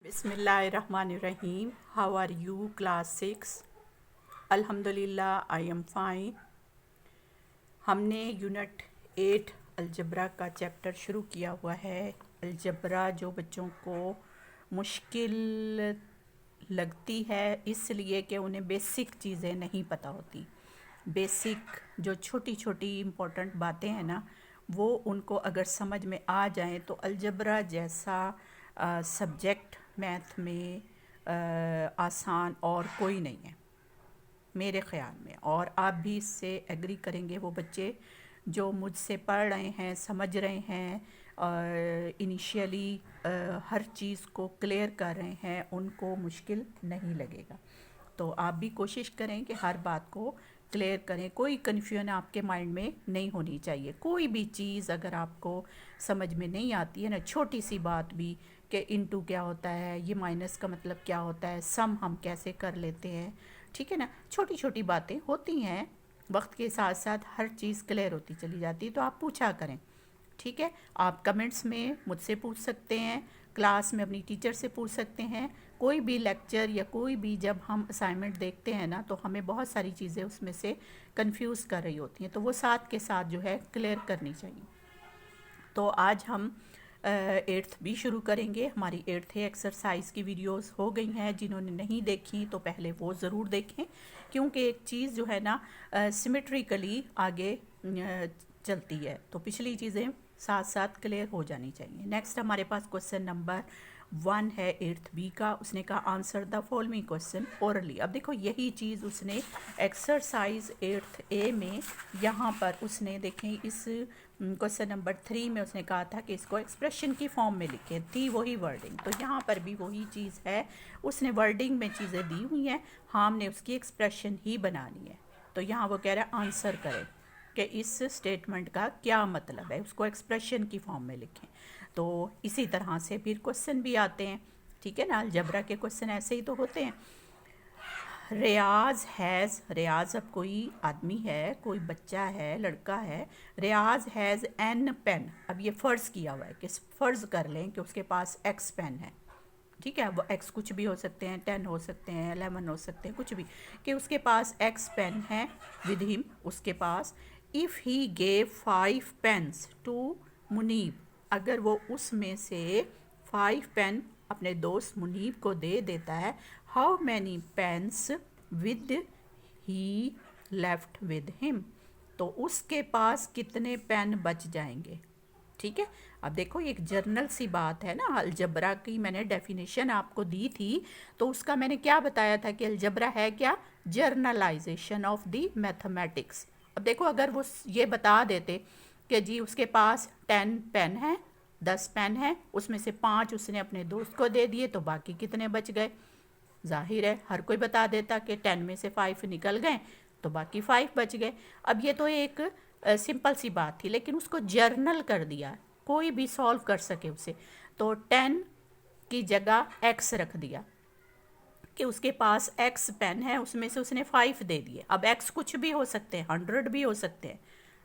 Bismillahirrahmanirrahim. How are you, class 6? Alhamdulillah, I am fine. हमने unit 8 algebra का chapter शुरू किया हुआ है। अलजबरा जो बच्चों को मुश्किल लगती है इसलिए कि उन्हें बेसिक चीज़ें नहीं पता होती। बेसिक जो छोटी छोटी इम्पोर्टेंट बातें हैं ना, वो उनको अगर समझ में आ जाएं तो अलजबरा जैसा सब्जेक्ट मैथ में आसान और कोई नहीं है मेरे ख़्याल में। और आप भी इससे एग्री करेंगे, वो बच्चे जो मुझसे पढ़ रहे हैं, समझ रहे हैं, इनिशियली हर चीज़ को क्लियर कर रहे हैं, उनको मुश्किल नहीं लगेगा। तो आप भी कोशिश करें कि हर बात को क्लियर करें। कोई कन्फ्यूजन आपके माइंड में नहीं होनी चाहिए। कोई भी चीज़ अगर आपको समझ में नहीं आती है ना, छोटी सी बात भी कि इनटू क्या होता है, ये माइनस का मतलब क्या होता है, सम हम कैसे कर लेते हैं, ठीक है ना, छोटी छोटी बातें होती हैं। वक्त के साथ साथ हर चीज़ क्लियर होती चली जाती है। तो आप पूछा करें, ठीक है। आप कमेंट्स में मुझसे पूछ सकते हैं, क्लास में अपनी टीचर से पूछ सकते हैं। कोई भी लेक्चर या कोई भी जब हम असाइनमेंट देखते हैं ना, तो हमें बहुत सारी चीज़ें उसमें से कंफ्यूज कर रही होती हैं, तो वो साथ के साथ जो है क्लियर करनी चाहिए। तो आज हम 8th भी शुरू करेंगे। हमारी 8th एक्सरसाइज की वीडियोस हो गई हैं, जिन्होंने नहीं देखी तो पहले वो ज़रूर देखें, क्योंकि एक चीज़ जो है ना सिमेट्रिकली आगे चलती है, तो पिछली चीज़ें साथ साथ क्लियर हो जानी चाहिए। नेक्स्ट हमारे पास क्वेश्चन नंबर 1 है 8th बी का। उसने कहा answer the following question orally. अब देखो यही चीज़ उसने एक्सरसाइज 8th ए में यहाँ पर उसने देखें, इस क्वेश्चन नंबर 3 में उसने कहा था कि इसको एक्सप्रेशन की फॉर्म में लिखे, थी वही वर्डिंग। तो यहाँ पर भी वही चीज़ है, उसने वर्डिंग में चीज़ें दी हुई हैं, हमने उसकी एक्सप्रेशन ही बनानी है। तो यहाँ वो कह रहा है आंसर करें कि इस स्टेटमेंट का क्या मतलब है, उसको एक्सप्रेशन की फॉर्म में लिखें। तो इसी तरह से फिर क्वेश्चन भी आते हैं, ठीक है ना। अलजबरा के क्वेश्चन ऐसे ही तो होते हैं। रियाज हैज़, रियाज अब कोई आदमी है, कोई बच्चा है, लड़का है। रियाज हैज़ एन पेन। अब ये फ़र्ज़ किया हुआ है कि फ़र्ज़ कर लें कि उसके पास एक्स पेन है, ठीक है। वो एक्स कुछ भी हो सकते हैं, 10 हो सकते हैं, 11 हो सकते हैं, कुछ भी, कि उसके पास एक्स पेन है विद हिम, उसके पास। If he gave 5 pens to Munib, अगर वो उसमें से 5 पेन अपने दोस्त मुनीब को दे देता है, how many pens with he left with him, तो उसके पास कितने पेन बच जाएंगे, ठीक है। अब देखो एक जर्नल सी बात है ना, अलजबरा की मैंने डेफिनेशन आपको दी थी, तो उसका मैंने क्या बताया था कि अलजबरा है क्या, जर्नलाइजेशन ऑफ द मैथमेटिक्स। अब देखो अगर वो ये बता देते कि जी उसके पास 10 पेन है, 10 पेन है, उसमें से 5 उसने अपने दोस्त को दे दिए, तो बाकी कितने बच गए। जाहिर है हर कोई बता देता कि 10 में से 5 निकल गए तो बाकी 5 बच गए। अब ये तो एक सिंपल सी बात थी, लेकिन उसको जर्नल कर दिया, कोई भी सॉल्व कर सके उसे। तो 10 की जगह x रख दिया कि उसके पास x पेन है, उसमें से उसने 5 दे दिए। अब x कुछ भी हो सकते हैं, 100 भी हो सकते हैं,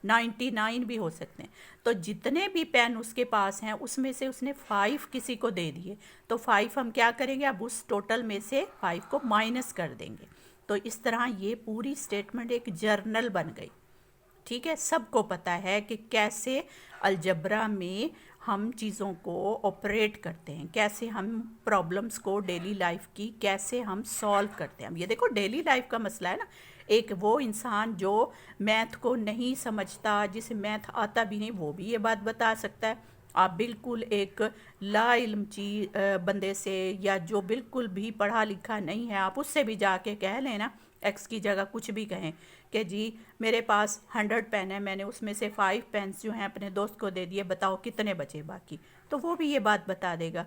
99 भी हो सकते हैं। तो जितने भी पेन उसके पास हैं उसमें से उसने 5 किसी को दे दिए, तो 5 हम क्या करेंगे, अब उस टोटल में से 5 को माइनस कर देंगे। तो इस तरह ये पूरी स्टेटमेंट एक जर्नल बन गई, ठीक है। सबको पता है कि कैसे अलजबरा में हम चीज़ों को ऑपरेट करते हैं, कैसे हम प्रॉब्लम्स को डेली लाइफ की कैसे हम सॉल्व करते हैं। अब ये देखो डेली लाइफ का मसला है ना, एक वो इंसान जो मैथ को नहीं समझता, जिसे मैथ आता भी नहीं, वो भी ये बात बता सकता है। आप बिल्कुल एक लाइल्म बंदे से, या जो बिल्कुल भी पढ़ा लिखा नहीं है, आप उससे भी जाके कह लेना, एक्स की जगह कुछ भी कहें कि जी मेरे पास 100 पेन है, मैंने उसमें से 5 पेन्स जो हैं अपने दोस्त को दे दिए, बताओ कितने बचे बाकी, तो वो भी ये बात बता देगा,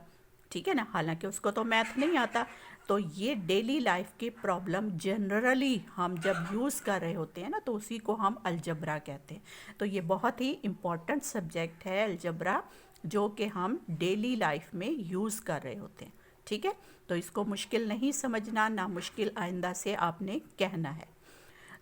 ठीक है ना। हालांकि उसको तो मैथ नहीं आता। तो ये डेली लाइफ की प्रॉब्लम जनरली हम जब यूज़ कर रहे होते हैं ना, तो उसी को हम अलजबरा कहते हैं। तो ये बहुत ही इम्पॉर्टेंट सब्जेक्ट है अलजबरा, जो कि हम डेली लाइफ में यूज़ कर रहे होते हैं, ठीक है। तो इसको मुश्किल नहीं समझना, ना मुश्किल आइंदा से आपने कहना है।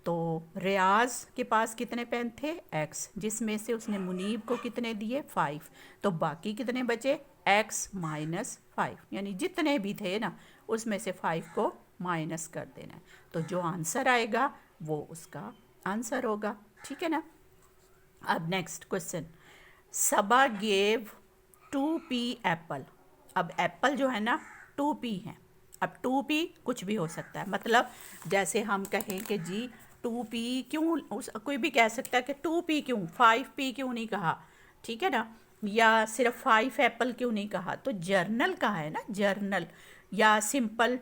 तो रियाज के पास कितने पेन थे, एक्स, जिसमें से उसने मुनीब को कितने दिए, 5, तो बाकी कितने बचे, एक्स माइनस 5, यानी जितने भी थे ना उसमें से 5 को माइनस कर देना है, तो जो आंसर आएगा वो उसका आंसर होगा। ठीक है ना। अब नेक्स्ट क्वेश्चन, सबा गेव 2p एप्पल। अब एप्पल जो है ना 2p है। अब 2p कुछ भी हो सकता है, मतलब जैसे हम कहें कि जी 2p क्यों, कोई भी कह सकता है कि 2p क्यों, 5p क्यों नहीं कहा, ठीक है ना, या सिर्फ 5 एप्पल क्यों नहीं कहा, तो जर्नल कहा है ना, जर्नल, या सिंपल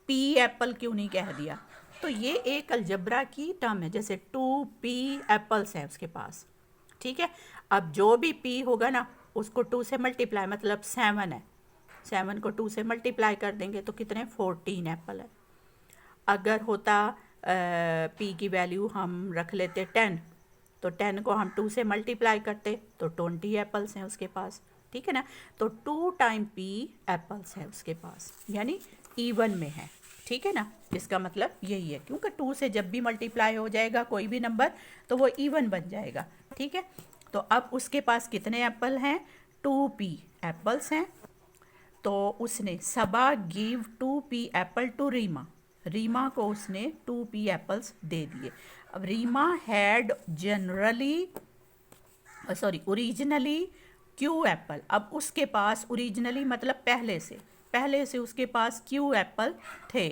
p एप्पल क्यों नहीं कह दिया। तो ये एक अलजबरा की टर्म है, जैसे 2p एप्पल्स है उसके पास। ठीक है। अब जो भी p होगा ना उसको 2 से मल्टीप्लाई, मतलब 7 है, 7 को 2 से मल्टीप्लाई कर देंगे तो कितने 14 एप्पल है। अगर होता p की वैल्यू हम रख लेते 10, तो 10 को हम 2 से मल्टीप्लाई करते तो 20 एप्पल्स हैं उसके पास। ठीक है ना। तो 2 टाइम p एप्पल्स है उसके पास, यानी इवन में है। ठीक है ना। इसका मतलब यही है, क्योंकि 2 से जब भी मल्टीप्लाई हो जाएगा कोई भी नंबर तो वो इवन बन जाएगा। ठीक है। तो अब उसके पास कितने एप्पल हैं, 2p एप्पल्स हैं। तो उसने Saba give 2p apple to Reema, Reema को उसने 2p एप्पल्स दे दिए। अब Reema had generally originally Q apple. अब उसके पास ओरिजिनली मतलब पहले से उसके पास क्यू एप्पल थे।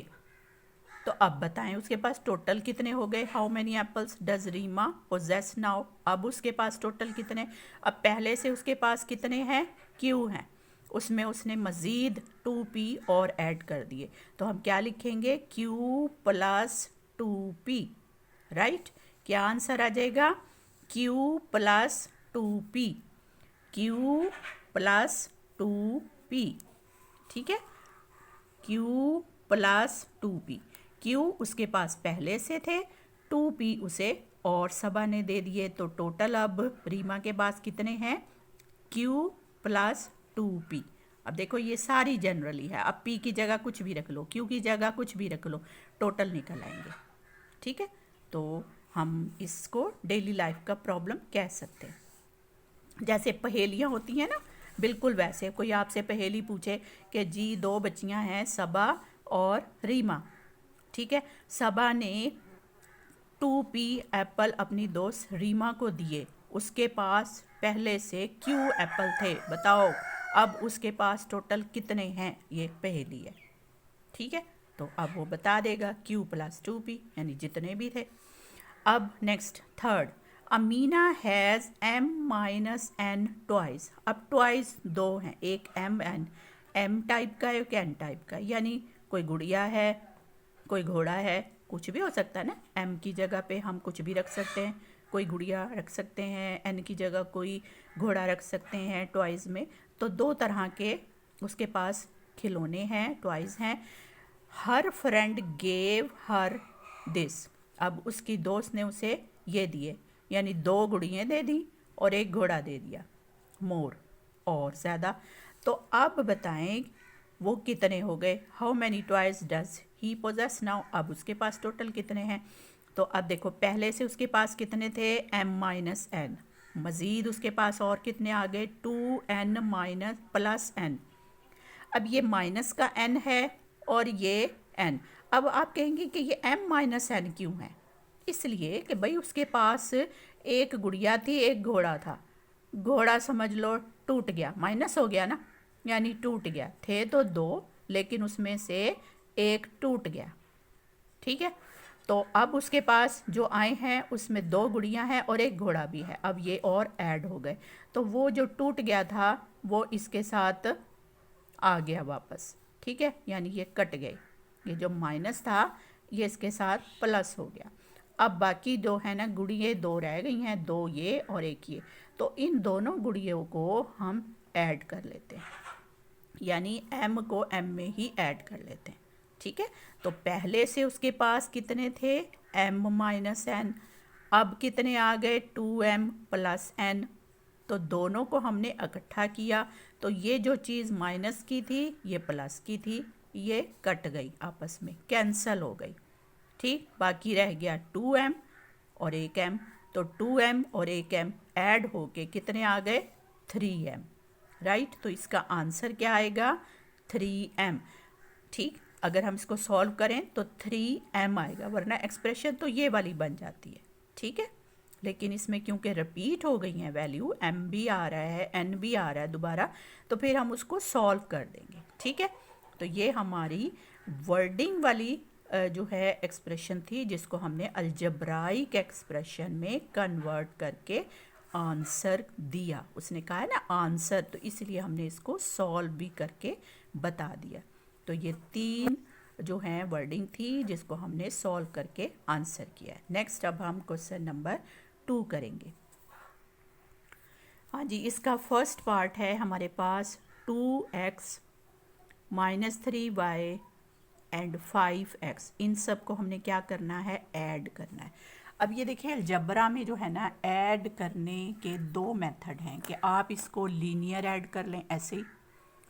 तो अब बताएं उसके पास टोटल कितने हो गए, how many apples does Reema possess now. अब उसके पास टोटल कितने, अब पहले से उसके पास कितने हैं, क्यू हैं, उसमें उसने मज़ीद 2p और ऐड कर दिए। तो हम क्या लिखेंगे, q प्लस 2p, राइट। क्या आंसर आ जाएगा, q plus 2p, q plus 2p। ठीक है, q प्लस 2p। q उसके पास पहले से थे, 2p उसे और सबा ने दे दिए, तो टोटल अब रीमा के पास कितने हैं, q प्लस 2p। अब देखो ये सारी जनरली है, अब p की जगह कुछ भी रख लो, q की जगह कुछ भी रख लो, टोटल निकल आएंगे। ठीक है। तो हम इसको डेली लाइफ का प्रॉब्लम कह सकते हैं। जैसे पहेलियाँ होती हैं ना, बिल्कुल वैसे कोई आपसे पहेली पूछे कि जी 2 बच्चियाँ हैं सबा और रीमा। ठीक है। सबा ने 2p एप्पल अपनी दोस्त रीमा को दिए, उसके पास पहले से क्यू एप्पल थे, बताओ अब उसके पास टोटल कितने हैं, ये पहेली है। ठीक है। तो अब वो बता देगा q प्लस 2p, यानी जितने भी थे। अब next third, Amina has m minus n toys. अब टॉयज़ 2 हैं, एक m टाइप का है, एक n टाइप का, यानी कोई गुड़िया है, कोई घोड़ा है, कुछ भी हो सकता है ना। m की जगह पे हम कुछ भी रख सकते हैं, कोई गुड़िया रख सकते हैं, n की जगह कोई घोड़ा रख सकते हैं टॉयज़ में। तो 2 तरह के उसके पास खिलौने हैं, टॉयज़ हैं। हर फ्रेंड गेव हर दिस। अब उसकी दोस्त ने उसे ये दिए, यानी 2 गुड़ियाँ दे दी और एक घोड़ा दे दिया, मोर, और ज़्यादा। तो अब बताएं वो कितने हो गए, how many toys does he possess now. अब उसके पास टोटल कितने हैं, तो अब देखो पहले से उसके पास कितने थे, m माइनस n, मज़ीद उसके पास और कितने आ गए, 2n माइनस प्लस n। अब ये माइनस का n है और ये n। अब आप कहेंगे कि ये m माइनस n क्यों है, इसलिए कि भाई उसके पास एक गुड़िया थी, एक घोड़ा था, घोड़ा समझ लो टूट गया, माइनस हो गया ना, यानी टूट गया, थे तो 2 लेकिन उसमें से एक टूट गया। ठीक है। तो अब उसके पास जो आए हैं उसमें 2 गुड़ियाँ हैं और एक घोड़ा भी है, अब ये और ऐड हो गए, तो वो जो टूट गया था वो इसके साथ आ गया वापस। ठीक है, यानी ये कट गए, ये जो माइनस था ये इसके साथ प्लस हो गया। अब बाकी जो है ना गुड़ियाँ 2 रह गई हैं, 2 ये और एक ये, तो इन दोनों गुड़ियों को हम ऐड कर लेते हैं, यानी m को m में ही ऐड कर लेते हैं। ठीक है। तो पहले से उसके पास कितने थे, m माइनस n, अब कितने आ गए, 2m प्लस n। तो दोनों को हमने इकट्ठा किया, तो ये जो चीज़ माइनस की थी ये प्लस की थी, ये कट गई, आपस में कैंसल हो गई। ठीक, बाकी रह गया 2m और एक m, तो 2m और एक m ऐड होके कितने आ गए, 3m, राइट। तो इसका आंसर क्या आएगा, 3m। ठीक, अगर हम इसको सॉल्व करें तो 3m आएगा, वरना एक्सप्रेशन तो ये वाली बन जाती है। ठीक है, लेकिन इसमें क्योंकि रिपीट हो गई हैं वैल्यू, m भी आ रहा है n भी आ रहा है दोबारा, तो फिर हम उसको सॉल्व कर देंगे। ठीक है, तो ये हमारी वर्डिंग वाली जो है एक्सप्रेशन थी, जिसको हमने अलजब्राइक एक्सप्रेशन में कन्वर्ट करके आंसर दिया। उसने कहा है ना आंसर, तो इसलिए हमने इसको सॉल्व भी करके बता दिया। तो ये 3 जो हैं वर्डिंग थी जिसको हमने सॉल्व करके आंसर किया है। नेक्स्ट अब हम क्वेश्चन नंबर 2 करेंगे। हाँ जी, इसका फर्स्ट पार्ट है हमारे पास 2x - 3y एंड 5x। इन सब को हमने क्या करना है, ऐड करना है। अब ये देखिए अलजबरा में जो है ना, ऐड करने के 2 मेथड हैं कि आप इसको लीनियर ऐड कर लें ऐसे ही,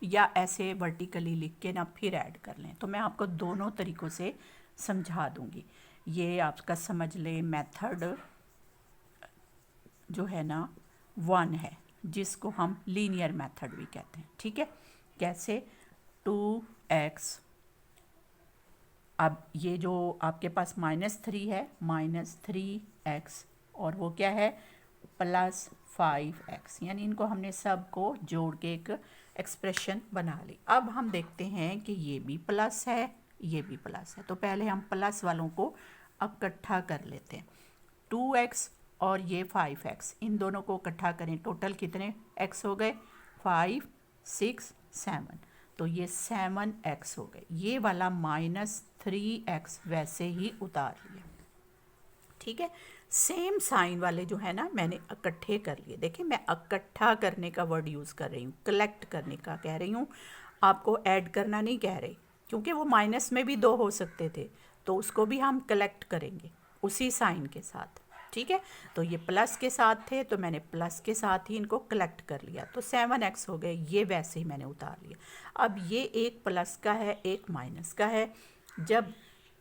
या ऐसे वर्टिकली लिख के ना फिर ऐड कर लें। तो मैं आपको दोनों तरीक़ों से समझा दूंगी। ये आपका समझ लें मेथड जो है ना 1 है, जिसको हम लीनियर मेथड भी कहते हैं। ठीक है, कैसे, 2x, अब ये जो आपके पास -3 है, -3x, और वो क्या है +5x, यानी इनको हमने सब को जोड़ के एक एक्सप्रेशन बना ली। अब हम देखते हैं कि ये भी प्लस है, ये भी प्लस है, तो पहले हम प्लस वालों को इकट्ठा कर लेते हैं। 2x और ये 5x, इन दोनों को इकट्ठा करें, टोटल कितने x हो गए, 5, 6, 7, तो ये 7x हो गए। ये वाला -3x वैसे ही उतार लिया। ठीक है, सेम साइन वाले जो है ना मैंने इकट्ठे कर लिए। देखिए मैं इकट्ठा करने का वर्ड यूज़ कर रही हूँ, कलेक्ट करने का कह रही हूँ, आपको ऐड करना नहीं कह रही, क्योंकि वो माइनस में भी 2 हो सकते थे, तो उसको भी हम कलेक्ट करेंगे उसी साइन के साथ। ठीक है, तो ये प्लस के साथ थे तो मैंने प्लस के साथ ही इनको कलेक्ट कर लिया, तो 7x हो गए, ये वैसे ही मैंने उतार लिया। अब ये एक प्लस का है, एक माइनस का है, जब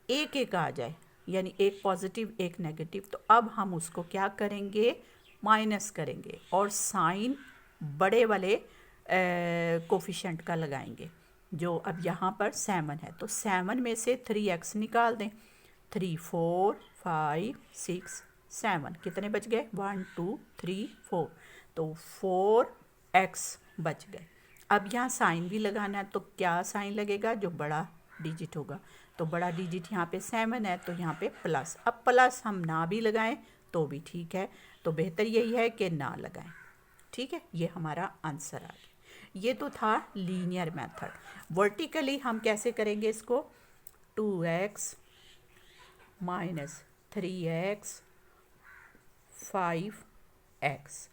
एक एक आ जाए, यानी एक पॉजिटिव एक नेगेटिव, तो अब हम उसको क्या करेंगे, माइनस करेंगे और साइन बड़े वाले कोफिशेंट का लगाएंगे। जो अब यहाँ पर 7 है, तो 7 में से 3x निकाल दें, 3, 4, 5, 6, 7, कितने बच गए, 1, 2, 3, 4, तो 4x बच गए। अब यहाँ साइन भी लगाना है, तो क्या साइन लगेगा, जो बड़ा डिजिट होगा, तो बड़ा डिजिट यहाँ पे 7 है, तो यहाँ पे प्लस। अब प्लस हम ना भी लगाएं तो भी ठीक है, तो बेहतर यही है कि ना लगाएं। ठीक है, ये हमारा आंसर आ गया। ये तो था लीनियर मेथड। वर्टिकली हम कैसे करेंगे इसको, 2x - 3x 5x।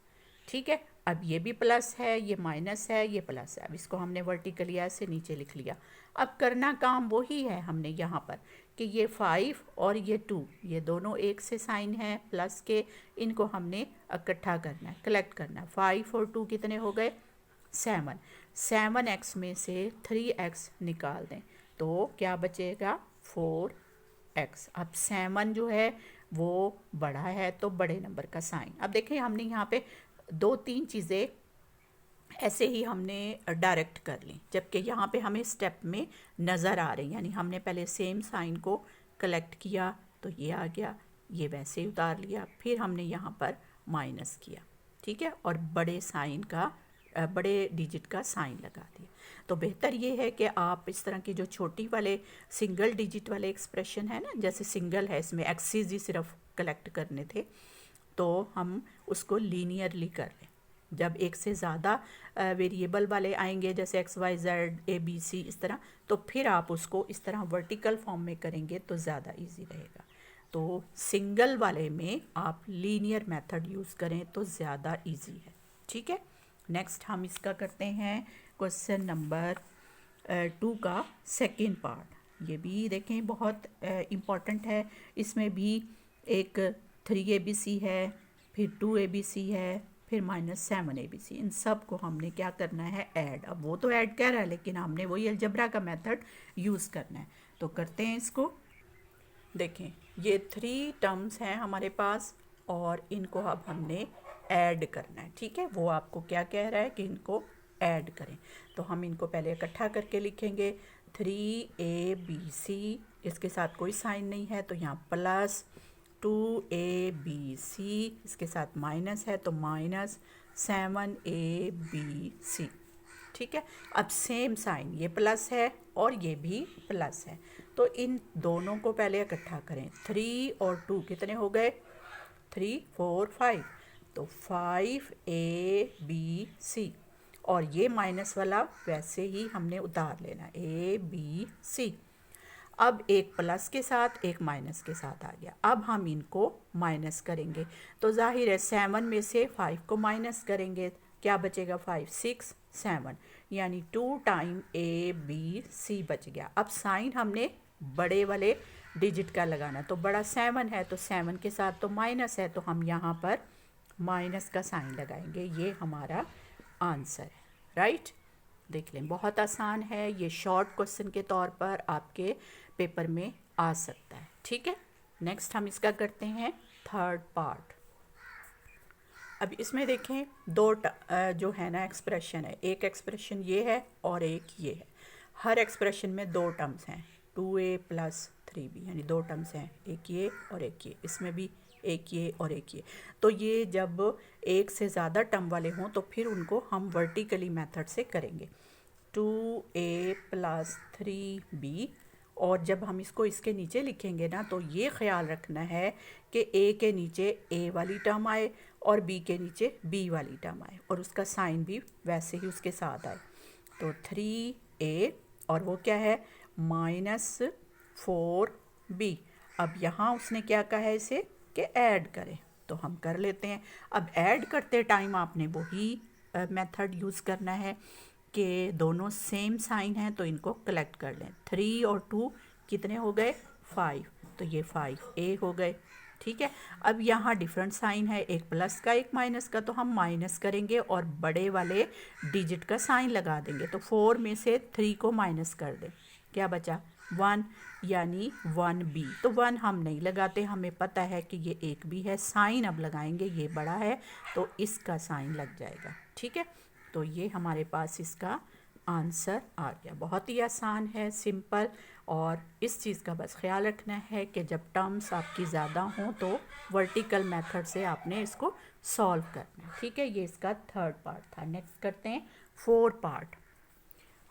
ठीक है, अब ये भी प्लस है, ये माइनस है, ये प्लस है। अब इसको हमने वर्टिकली ऐसे नीचे लिख लिया। अब करना काम वही है हमने यहाँ पर कि ये 5 और ये 2, ये दोनों एक से साइन है प्लस के, इनको हमने इकट्ठा करना है, कलेक्ट करना है। 5 और 2 कितने हो गए, 7। 7x में से 3x निकाल दें, तो क्या बचेगा, 4x। अब 7 जो है वो बड़ा है, तो बड़े नंबर का साइन। अब देखिए हमने यहाँ पे 2-3 चीज़ें ऐसे ही हमने डायरेक्ट कर ली, जबकि यहाँ पे हमें स्टेप में नज़र आ रही, यानी हमने पहले सेम साइन को कलेक्ट किया तो ये आ गया, ये वैसे ही उतार लिया, फिर हमने यहाँ पर माइनस किया। ठीक है, और बड़े साइन का बड़े डिजिट का साइन लगा दिया। तो बेहतर ये है कि आप इस तरह के जो छोटी वाले सिंगल डिजिट वाले एक्सप्रेशन है ना, जैसे सिंगल है, इसमें एक्सिस ही सिर्फ कलेक्ट करने थे, तो हम उसको लीनियरली कर लें। जब एक से ज़्यादा वेरिएबल वाले आएंगे, जैसे x, y, z, a, b, c, इस तरह, तो फिर आप उसको इस तरह वर्टिकल फॉर्म में करेंगे तो ज़्यादा इजी रहेगा। तो सिंगल वाले में आप लीनियर मेथड यूज़ करें तो ज़्यादा इजी है। ठीक है, नेक्स्ट हम इसका करते हैं क्वेश्चन नंबर 2 का सेकेंड पार्ट। ये भी देखें बहुत इम्पॉर्टेंट है। इसमें भी एक 3ABC है, फिर 2ABC है, फिर -7ABC। इन सब को हमने क्या करना है, ऐड। अब वो तो ऐड कर रहा है, लेकिन हमने वही अलजबरा का मेथड यूज़ करना है, तो करते हैं इसको। देखें ये 3 टर्म्स हैं हमारे पास और इनको अब हमने ऐड करना है। ठीक है, वो आपको क्या कह रहा है कि इनको ऐड करें। तो हम इनको पहले इकट्ठा करके लिखेंगे 3ABC, इसके साथ कोई साइन नहीं है तो यहाँ प्लस 2ABC, इसके साथ माइनस है तो माइनस 7ABC। ठीक है, अब सेम साइन, ये प्लस है और ये भी प्लस है, तो इन दोनों को पहले इकट्ठा करें। 3 और 2 कितने हो गए? 3 4 5, तो 5ABC, और ये माइनस वाला वैसे ही हमने उतार लेना, ABC। अब एक प्लस के साथ एक माइनस के साथ आ गया। अब हम इनको माइनस करेंगे, तो जाहिर है 7 में से 5 को माइनस करेंगे, क्या बचेगा? 5 6 7, यानी 2 टाइम ABC बच गया। अब साइन हमने बड़े वाले डिजिट का लगाना, तो बड़ा 7 है तो 7 के साथ तो माइनस है, तो हम यहाँ पर माइनस का साइन लगाएंगे। ये हमारा आंसर है, राइट। देख लें, बहुत आसान है, ये शॉर्ट क्वेश्चन के तौर पर आपके पेपर में आ सकता है। ठीक है, नेक्स्ट हम इसका करते हैं थर्ड पार्ट। अब इसमें देखें दो जो है ना एक्सप्रेशन है, एक एक्सप्रेशन ये है और एक ये है। हर एक्सप्रेशन में दो टर्म्स हैं, 2a + 3b, यानी दो टर्म्स हैं, एक ये और एक ये। इसमें भी एक ये और एक ये। तो ये जब एक से ज़्यादा टर्म वाले हों तो फिर उनको हम वर्टिकली मेथड से करेंगे, 2a + 3b। और जब हम इसको इसके नीचे लिखेंगे ना, तो ये ख्याल रखना है कि a के नीचे a वाली टर्म आए और b के नीचे b वाली टर्म आए, और उसका साइन भी वैसे ही उसके साथ आए। तो 3a और वो क्या है? -4b। अब यहाँ उसने क्या कहा है इसे कि ऐड करें, तो हम कर लेते हैं। अब ऐड करते टाइम आपने वही मेथड यूज़ करना है कि दोनों सेम साइन हैं तो इनको कलेक्ट कर लें। 3 और 2 कितने हो गए? 5, तो ये 5a हो गए। ठीक है, अब यहाँ डिफरेंट साइन है, एक प्लस का एक माइनस का, तो हम माइनस करेंगे और बड़े वाले डिजिट का साइन लगा देंगे। तो 4 में से 3 को माइनस कर दें, क्या बचा? 1, यानी 1b। तो 1 हम नहीं लगाते, हमें पता है कि ये एक भी है। साइन अब लगाएंगे, ये बड़ा है तो इसका साइन लग जाएगा। ठीक है, तो ये हमारे पास इसका आंसर आ गया। बहुत ही आसान है, सिंपल। और इस चीज़ का बस ख्याल रखना है कि जब टर्म्स आपकी ज़्यादा हों तो वर्टिकल मेथड से आपने इसको सॉल्व करना है। ठीक है, ये इसका थर्ड पार्ट था। नेक्स्ट करते हैं फोर्थ पार्ट।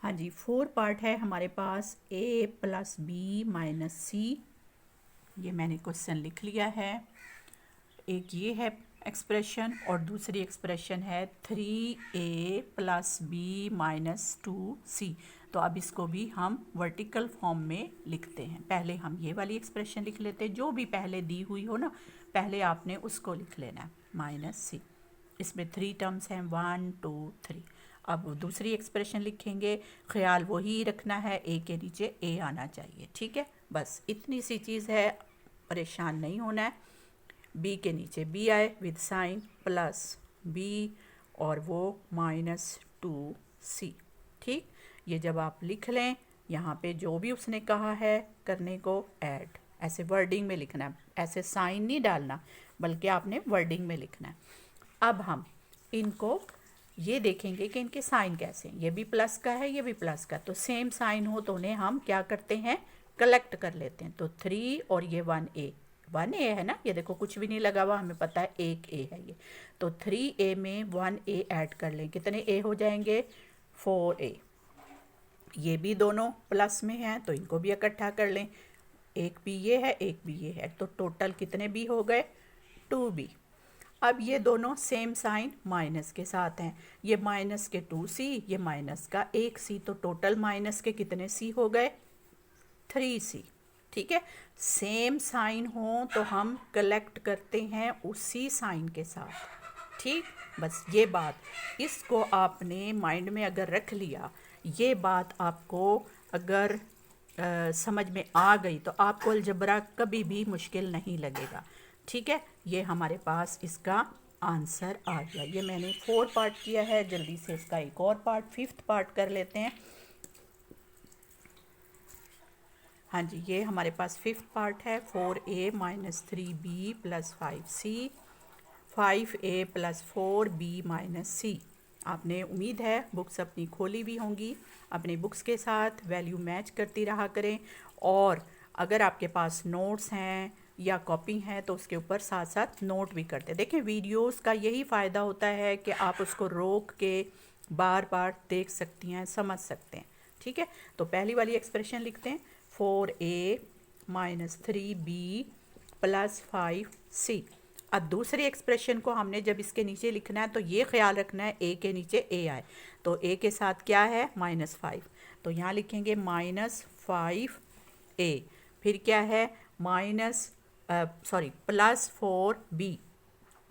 हाँ जी, 4 पार्ट है हमारे पास, a + b - c। ये मैंने क्वेश्चन लिख लिया है। एक ये है एक्सप्रेशन और दूसरी एक्सप्रेशन है 3a + b - 2c। तो अब इसको भी हम वर्टिकल फॉर्म में लिखते हैं। पहले हम ये वाली एक्सप्रेशन लिख लेते हैं, जो भी पहले दी हुई हो ना, पहले आपने उसको लिख लेना है, -c। इसमें 3 टर्म्स हैं, 1 2 3। अब दूसरी एक्सप्रेशन लिखेंगे, ख्याल वही रखना है, a के नीचे a आना चाहिए। ठीक है, बस इतनी सी चीज़ है, परेशान नहीं होना है। b के नीचे b आए विद साइन प्लस b और वो -2c। ठीक, ये जब आप लिख लें, यहाँ पे जो भी उसने कहा है करने को, ऐड, ऐसे वर्डिंग में लिखना है, ऐसे साइन नहीं डालना, बल्कि आपने वर्डिंग में लिखना है। अब हम इनको ये देखेंगे कि इनके साइन कैसे हैं। ये भी प्लस का है, ये भी प्लस का, तो सेम साइन हो तो उन्हें हम क्या करते हैं? कलेक्ट कर लेते हैं। तो 3 और ये 1a है ना, ये देखो कुछ भी नहीं लगा हुआ, हमें पता है एक a है ये। तो 3a में 1a ऐड कर लें, कितने a हो जाएंगे? 4a। ये भी दोनों प्लस में हैं तो इनको भी इकट्ठा कर लें, एक भी ये है एक भी ये है, तो टोटल कितने b हो गए? 2b। अब ये दोनों सेम साइन माइनस के साथ हैं, ये माइनस के 2c, ये माइनस का 1c, तो टोटल माइनस के कितने c हो गए? 3c। ठीक है, सेम साइन हो तो हम कलेक्ट करते हैं उसी साइन के साथ। ठीक, बस ये बात, इसको आपने माइंड में अगर रख लिया, ये बात आपको अगर समझ में आ गई तो आपको अलजबरा कभी भी मुश्किल नहीं लगेगा। ठीक है, ये हमारे पास इसका आंसर आ गया। ये मैंने 4 पार्ट किया है, जल्दी से इसका एक और पार्ट, 5th पार्ट कर लेते हैं। हाँ जी, ये हमारे पास 5th पार्ट है, 4a - 3b + 5c, 5a + 4b - c। आपने उम्मीद है बुक्स अपनी खोली भी होंगी, अपनी बुक्स के साथ वैल्यू मैच करती रहा करें। और अगर आपके पास नोट्स हैं या कॉपी है तो उसके ऊपर साथ साथ नोट भी करते। देखें, वीडियोस का यही फ़ायदा होता है कि आप उसको रोक के बार बार देख सकती हैं, समझ सकते हैं। ठीक है, तो पहली वाली एक्सप्रेशन लिखते हैं, 4a minus 3b plus 5c। अब दूसरी एक्सप्रेशन को हमने जब इसके नीचे लिखना है तो ये ख्याल रखना है ए के नीचे ए आए, तो ए के साथ क्या है, -5, तो यहाँ लिखेंगे -5a। फिर क्या है, +4b,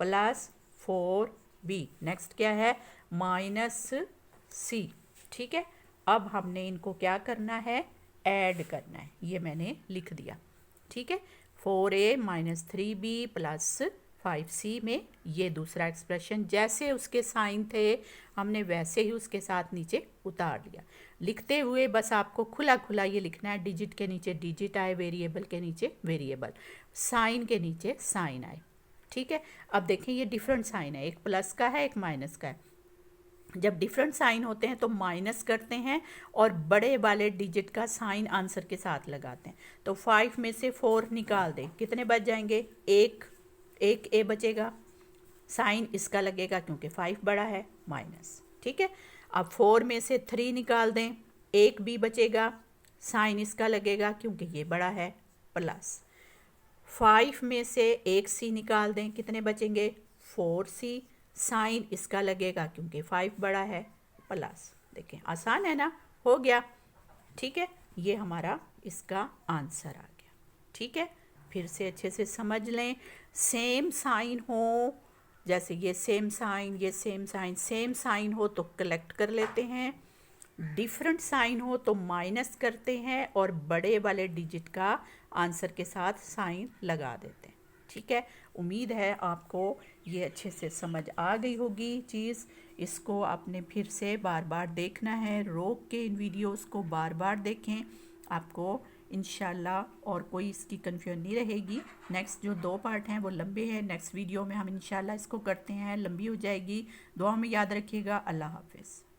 +4b। नेक्स्ट क्या है, -c। ठीक है, अब हमने इनको क्या करना है, ऐड करना है। ये मैंने लिख दिया। ठीक है, 4a minus 3b plus 5c में ये दूसरा एक्सप्रेशन जैसे उसके साइन थे हमने वैसे ही उसके साथ नीचे उतार लिया। लिखते हुए बस आपको खुला खुला ये लिखना है, डिजिट के नीचे डिजिट आए, वेरिएबल के नीचे वेरिएबल, साइन के नीचे साइन आए। ठीक है, अब देखें ये डिफरेंट साइन है, एक प्लस का है एक माइनस का है। जब डिफरेंट साइन होते हैं तो माइनस करते हैं और बड़े वाले डिजिट का साइन आंसर के साथ लगाते हैं। तो 5 में से 4 निकाल दें, कितने बच जाएंगे, एक ए बचेगा, साइन इसका लगेगा क्योंकि 5 बड़ा है, माइनस। ठीक है, अब 4 में से 3 निकाल दें, एक बी बचेगा, साइन इसका लगेगा क्योंकि ये बड़ा है, प्लस। 5 में से एक सी निकाल दें, कितने बचेंगे, 4c, साइन इसका लगेगा क्योंकि 5 बड़ा है, प्लस। देखें आसान है ना, हो गया। ठीक है, ये हमारा इसका आंसर आ गया। ठीक है, फिर से अच्छे से समझ लें, सेम साइन हो, जैसे ये सेम साइन, ये सेम साइन, सेम साइन हो तो कलेक्ट कर लेते हैं, डिफरेंट साइन हो तो माइनस करते हैं और बड़े वाले डिजिट का आंसर के साथ साइन लगा देते हैं। ठीक है, उम्मीद है आपको ये अच्छे से समझ आ गई होगी चीज़। इसको आपने फिर से बार बार देखना है, रोक के इन वीडियोस को बार बार देखें, आपको इंशाल्लाह और कोई इसकी कन्फ्यूजन नहीं रहेगी। नेक्स्ट जो 2 पार्ट हैं वो लंबे हैं, नेक्स्ट वीडियो में हम इंशाल्लाह इसको करते हैं, लंबी हो जाएगी। दुआ में याद रखिएगा। अल्लाह हाफिज़।